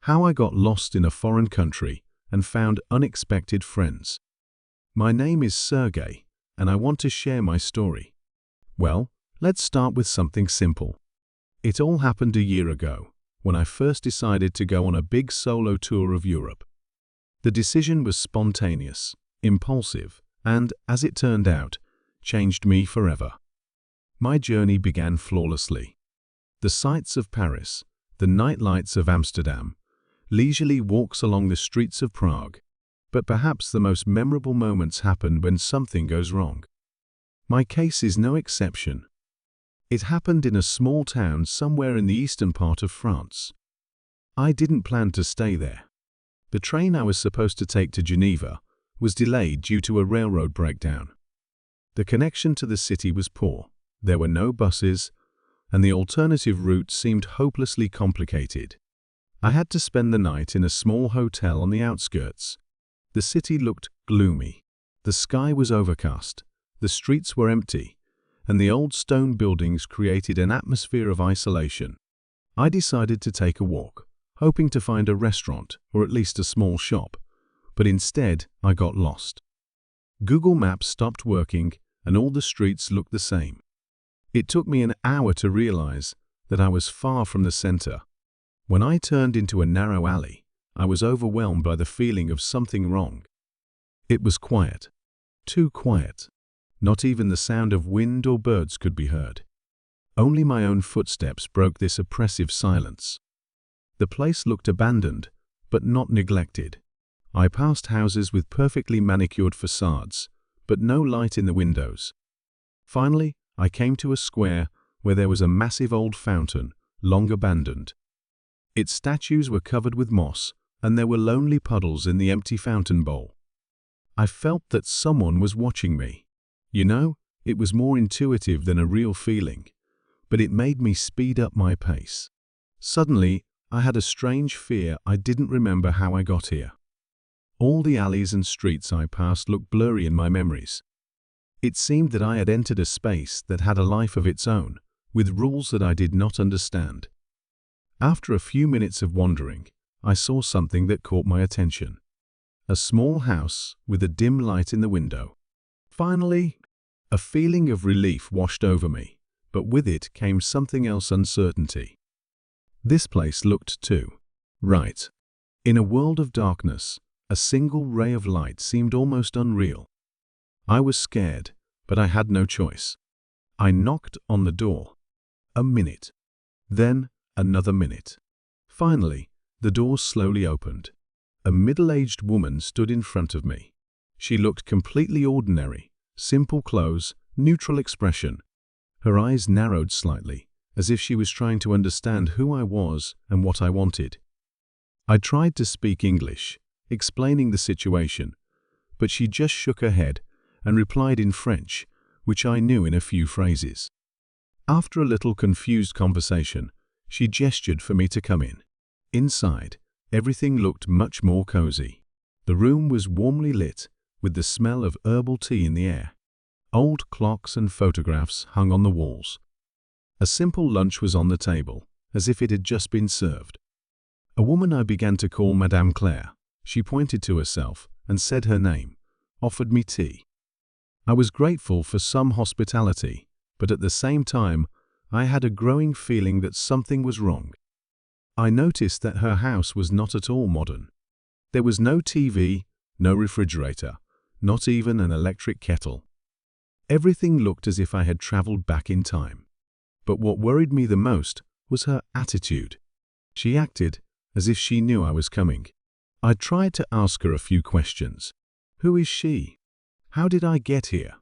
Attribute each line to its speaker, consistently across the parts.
Speaker 1: How I got lost in a foreign country and found unexpected friends. My name is Sergey, and I want to share my story. Well, let's start with something simple. It all happened a year ago, when I first decided to go on a big solo tour of Europe. The decision was spontaneous, impulsive, and, as it turned out, changed me forever. My journey began flawlessly. The sights of Paris, the nightlights of Amsterdam, leisurely walks along the streets of Prague. But perhaps the most memorable moments happen when something goes wrong. My case is no exception. It happened in a small town somewhere in the eastern part of France. I didn't plan to stay there. The train I was supposed to take to Geneva was delayed due to a railroad breakdown. The connection to the city was poor, there were no buses, and the alternative route seemed hopelessly complicated. I had to spend the night in a small hotel on the outskirts. The city looked gloomy. The sky was overcast, the streets were empty, and the old stone buildings created an atmosphere of isolation. I decided to take a walk, hoping to find a restaurant or at least a small shop, but instead I got lost. Google Maps stopped working and all the streets looked the same. It took me an hour to realize that I was far from the center. When I turned into a narrow alley, I was overwhelmed by the feeling of something wrong. It was quiet. Too quiet. Not even the sound of wind or birds could be heard. Only my own footsteps broke this oppressive silence. The place looked abandoned, but not neglected. I passed houses with perfectly manicured facades, but no light in the windows. Finally, I came to a square where there was a massive old fountain, long abandoned. Its statues were covered with moss, and there were lonely puddles in the empty fountain bowl. I felt that someone was watching me. You know, it was more intuitive than a real feeling, but it made me speed up my pace. Suddenly, I had a strange fear I didn't remember how I got here. All the alleys and streets I passed looked blurry in my memories. It seemed that I had entered a space that had a life of its own, with rules that I did not understand. After a few minutes of wandering, I saw something that caught my attention. A small house with a dim light in the window. Finally, a feeling of relief washed over me, but with it came something else: uncertainty. This place looked too right. In a world of darkness, a single ray of light seemed almost unreal. I was scared, but I had no choice. I knocked on the door. A minute. Then another minute. Finally, the door slowly opened. A middle-aged woman stood in front of me. She looked completely ordinary, simple clothes, neutral expression. Her eyes narrowed slightly, as if she was trying to understand who I was and what I wanted. I tried to speak English, explaining the situation, but she just shook her head and replied in French, which I knew in a few phrases. After a little confused conversation, she gestured for me to come in. Inside, everything looked much more cozy. The room was warmly lit, with the smell of herbal tea in the air. Old clocks and photographs hung on the walls. A simple lunch was on the table, as if it had just been served. A woman I began to call Madame Claire, she pointed to herself and said her name, offered me tea. I was grateful for some hospitality, but at the same time, I had a growing feeling that something was wrong. I noticed that her house was not at all modern. There was no TV, no refrigerator, not even an electric kettle. Everything looked as if I had traveled back in time. But what worried me the most was her attitude. She acted as if she knew I was coming. I tried to ask her a few questions. Who is she? How did I get here?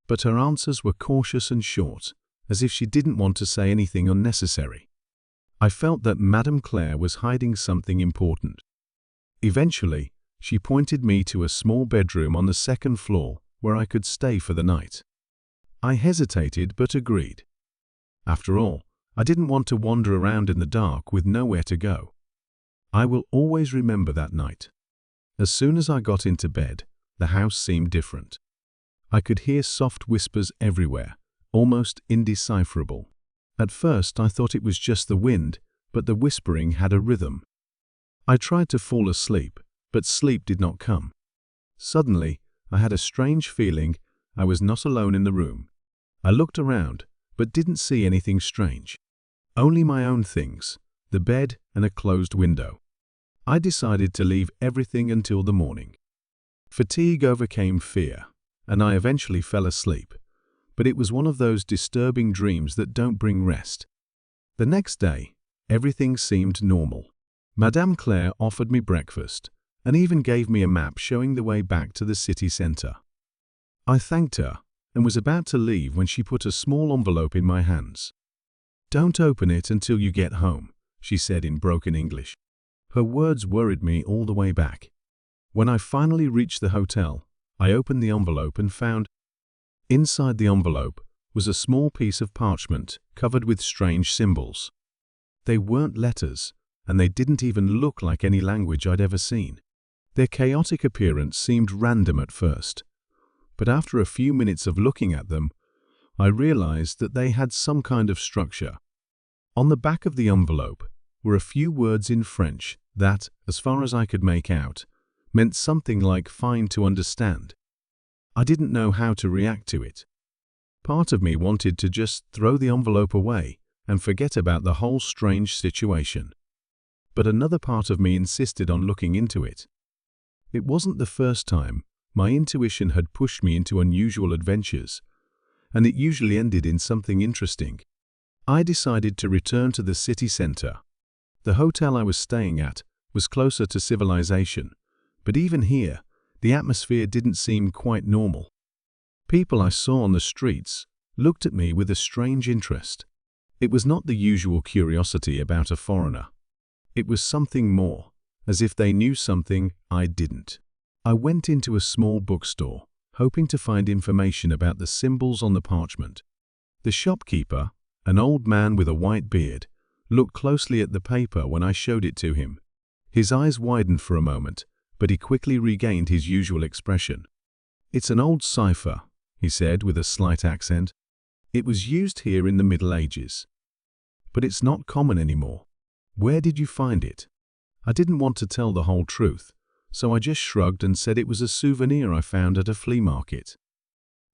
Speaker 1: But her answers were cautious and short, as if she didn't want to say anything unnecessary. I felt that Madame Claire was hiding something important. Eventually, she pointed me to a small bedroom on the second floor where I could stay for the night. I hesitated but agreed. After all, I didn't want to wander around in the dark with nowhere to go. I will always remember that night. As soon as I got into bed, the house seemed different. I could hear soft whispers everywhere, almost indecipherable. At first I thought it was just the wind, but the whispering had a rhythm. I tried to fall asleep, but sleep did not come. Suddenly, I had a strange feeling I was not alone in the room. I looked around, but didn't see anything strange. Only my own things, the bed and a closed window. I decided to leave everything until the morning. Fatigue overcame fear, and I eventually fell asleep, but it was one of those disturbing dreams that don't bring rest. The next day, everything seemed normal. Madame Claire offered me breakfast and even gave me a map showing the way back to the city center. I thanked her and was about to leave when she put a small envelope in my hands. "Don't open it until you get home," she said in broken English. Her words worried me all the way back. When I finally reached the hotel, I opened the envelope and found inside the envelope was a small piece of parchment covered with strange symbols. They weren't letters, and they didn't even look like any language I'd ever seen. Their chaotic appearance seemed random at first, but after a few minutes of looking at them, I realized that they had some kind of structure. On the back of the envelope were a few words in French that, as far as I could make out, meant something like "fine to understand." I didn't know how to react to it. Part of me wanted to just throw the envelope away and forget about the whole strange situation. But another part of me insisted on looking into it. It wasn't the first time my intuition had pushed me into unusual adventures, and it usually ended in something interesting. I decided to return to the city center. The hotel I was staying at was closer to civilization, but even here, the atmosphere didn't seem quite normal. People I saw on the streets looked at me with a strange interest. It was not the usual curiosity about a foreigner. It was something more, as if they knew something I didn't. I went into a small bookstore, hoping to find information about the symbols on the parchment. The shopkeeper, an old man with a white beard, looked closely at the paper when I showed it to him. His eyes widened for a moment, but he quickly regained his usual expression. "It's an old cipher," he said with a slight accent. "It was used here in the Middle Ages. But it's not common anymore. Where did you find it?" I didn't want to tell the whole truth, so I just shrugged and said it was a souvenir I found at a flea market.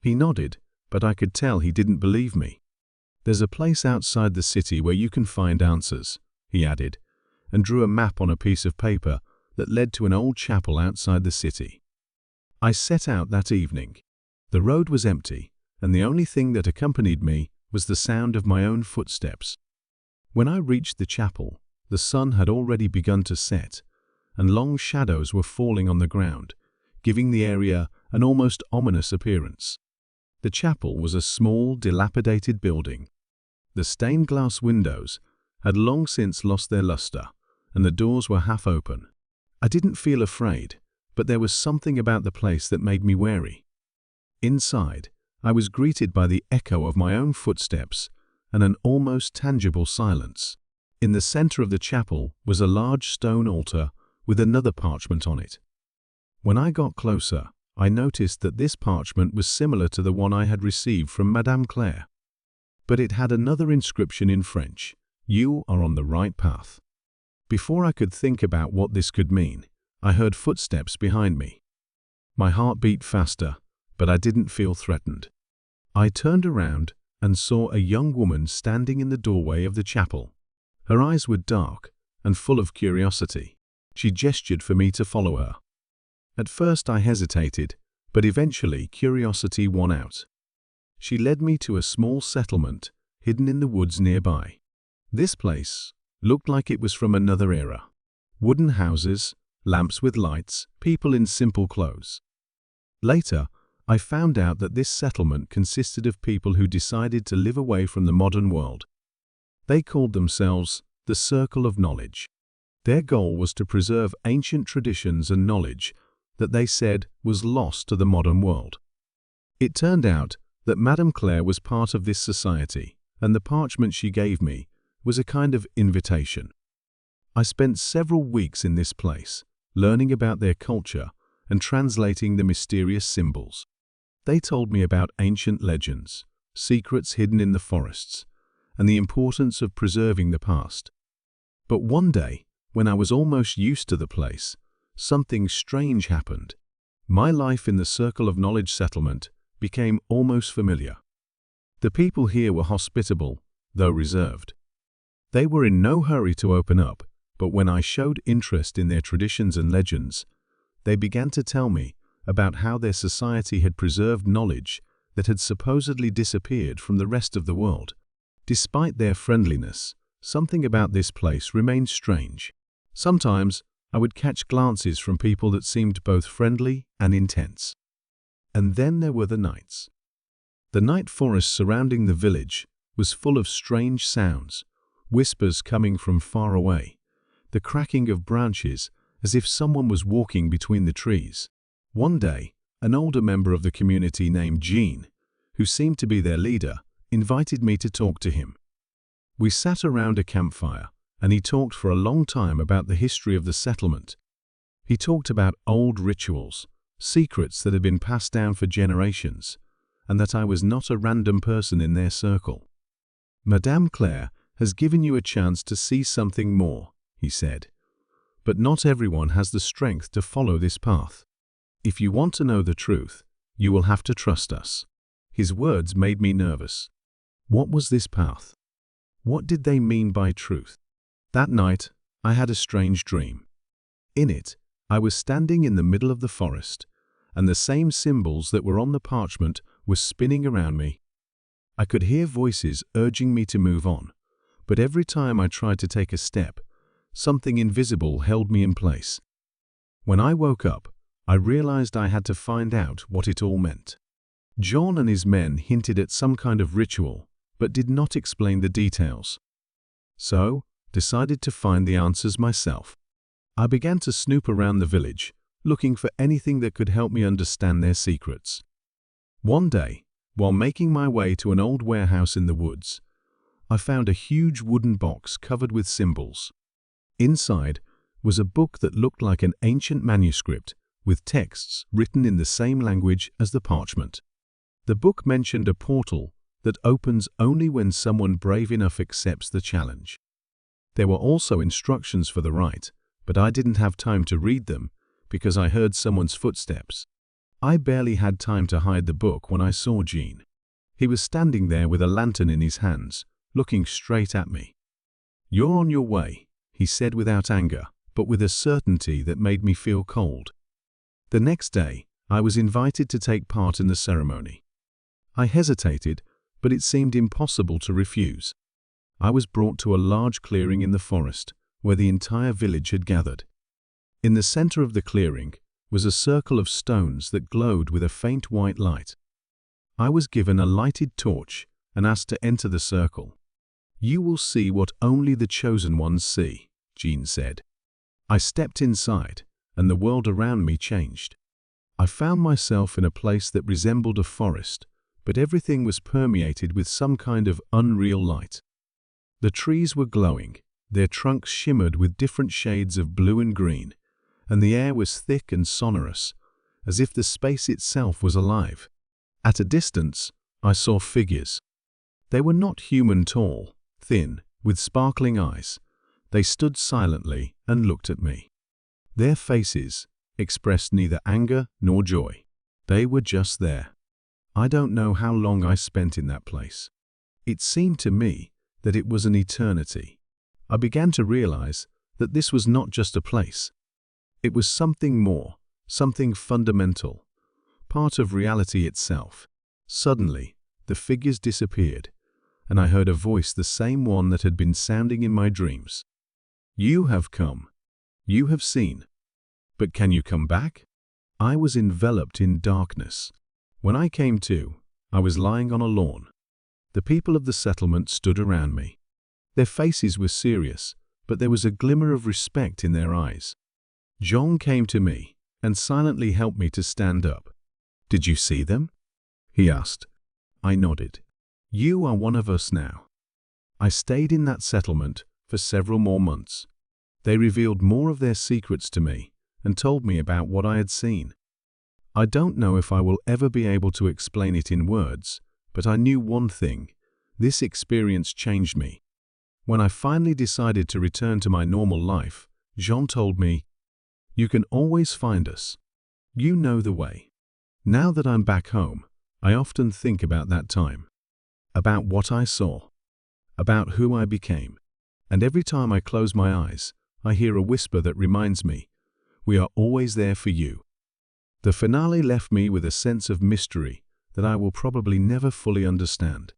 Speaker 1: He nodded, but I could tell he didn't believe me. "There's a place outside the city where you can find answers," he added, and drew a map on a piece of paper that led to an old chapel outside the city. I set out that evening. The road was empty, and the only thing that accompanied me was the sound of my own footsteps. When I reached the chapel, the sun had already begun to set, and long shadows were falling on the ground, giving the area an almost ominous appearance. The chapel was a small, dilapidated building. The stained glass windows had long since lost their luster, and the doors were half open. I didn't feel afraid, but there was something about the place that made me wary. Inside, I was greeted by the echo of my own footsteps and an almost tangible silence. In the center of the chapel was a large stone altar with another parchment on it. When I got closer, I noticed that this parchment was similar to the one I had received from Madame Claire. But it had another inscription in French: "You are on the right path." Before I could think about what this could mean, I heard footsteps behind me. My heart beat faster, but I didn't feel threatened. I turned around and saw a young woman standing in the doorway of the chapel. Her eyes were dark and full of curiosity. She gestured for me to follow her. At first I hesitated, but eventually curiosity won out. She led me to a small settlement hidden in the woods nearby. This place looked like it was from another era. Wooden houses, lamps with lights, people in simple clothes. Later, I found out that this settlement consisted of people who decided to live away from the modern world. They called themselves the Circle of Knowledge. Their goal was to preserve ancient traditions and knowledge that they said was lost to the modern world. It turned out that Madame Claire was part of this society, and the parchment she gave me was a kind of invitation. I spent several weeks in this place, learning about their culture and translating the mysterious symbols. They told me about ancient legends, secrets hidden in the forests, and the importance of preserving the past. But one day, When I was almost used to the place, something strange happened. My life in the Circle of Knowledge settlement became almost familiar. The people here were hospitable, though reserved. They were in no hurry to open up, but when I showed interest in their traditions and legends, they began to tell me about how their society had preserved knowledge that had supposedly disappeared from the rest of the world. Despite their friendliness, something about this place remained strange. Sometimes I would catch glances from people that seemed both friendly and intense. And then there were the nights. The night forest surrounding the village was full of strange sounds, whispers coming from far away, the cracking of branches as if someone was walking between the trees. One day, an older member of the community named Jean, who seemed to be their leader, invited me to talk to him. We sat around a campfire, and he talked for a long time about the history of the settlement. He talked about old rituals, secrets that had been passed down for generations, and that I was not a random person in their circle. Madame Claire has given you a chance to see something more, he said. But not everyone has the strength to follow this path. If you want to know the truth, you will have to trust us. His words made me nervous. What was this path? What did they mean by truth? That night, I had a strange dream. In it, I was standing in the middle of the forest, and the same symbols that were on the parchment were spinning around me. I could hear voices urging me to move on, but every time I tried to take a step, something invisible held me in place. When I woke up, I realized I had to find out what it all meant. John and his men hinted at some kind of ritual, but did not explain the details. So, decided to find the answers myself. I began to snoop around the village, looking for anything that could help me understand their secrets. One day, while making my way to an old warehouse in the woods, I found a huge wooden box covered with symbols. Inside was a book that looked like an ancient manuscript with texts written in the same language as the parchment. The book mentioned a portal that opens only when someone brave enough accepts the challenge. There were also instructions for the rite, but I didn't have time to read them because I heard someone's footsteps. I barely had time to hide the book when I saw Jean. He was standing there with a lantern in his hands, looking straight at me. "You're on your way," he said without anger, but with a certainty that made me feel cold. The next day, I was invited to take part in the ceremony. I hesitated, but it seemed impossible to refuse. I was brought to a large clearing in the forest, where the entire village had gathered. In the center of the clearing was a circle of stones that glowed with a faint white light. I was given a lighted torch and asked to enter the circle. "You will see what only the chosen ones see," Jean said. I stepped inside, and the world around me changed. I found myself in a place that resembled a forest, but everything was permeated with some kind of unreal light. The trees were glowing, their trunks shimmered with different shades of blue and green, and the air was thick and sonorous, as if the space itself was alive. At a distance, I saw figures. They were not human tall, thin, with sparkling eyes. They stood silently and looked at me. Their faces expressed neither anger nor joy. They were just there. I don't know how long I spent in that place. It seemed to me that it was an eternity. I began to realize that this was not just a place. It was something more, something fundamental, part of reality itself. Suddenly, the figures disappeared, and I heard a voice, the same one that had been sounding in my dreams. "You have come. You have seen. But can you come back?" I was enveloped in darkness. When I came to, I was lying on a lawn. The people of the settlement stood around me. Their faces were serious, but there was a glimmer of respect in their eyes. John came to me and silently helped me to stand up. "Did you see them?" he asked. I nodded. "You are one of us now." I stayed in that settlement for several more months. They revealed more of their secrets to me and told me about what I had seen. I don't know if I will ever be able to explain it in words, but I knew one thing: this experience changed me. When I finally decided to return to my normal life, Jean told me, "You can always find us. You know the way." Now that I'm back home, I often think about that time, about what I saw, about who I became, and every time I close my eyes, I hear a whisper that reminds me, "We are always there for you." The finale left me with a sense of mystery that I will probably never fully understand.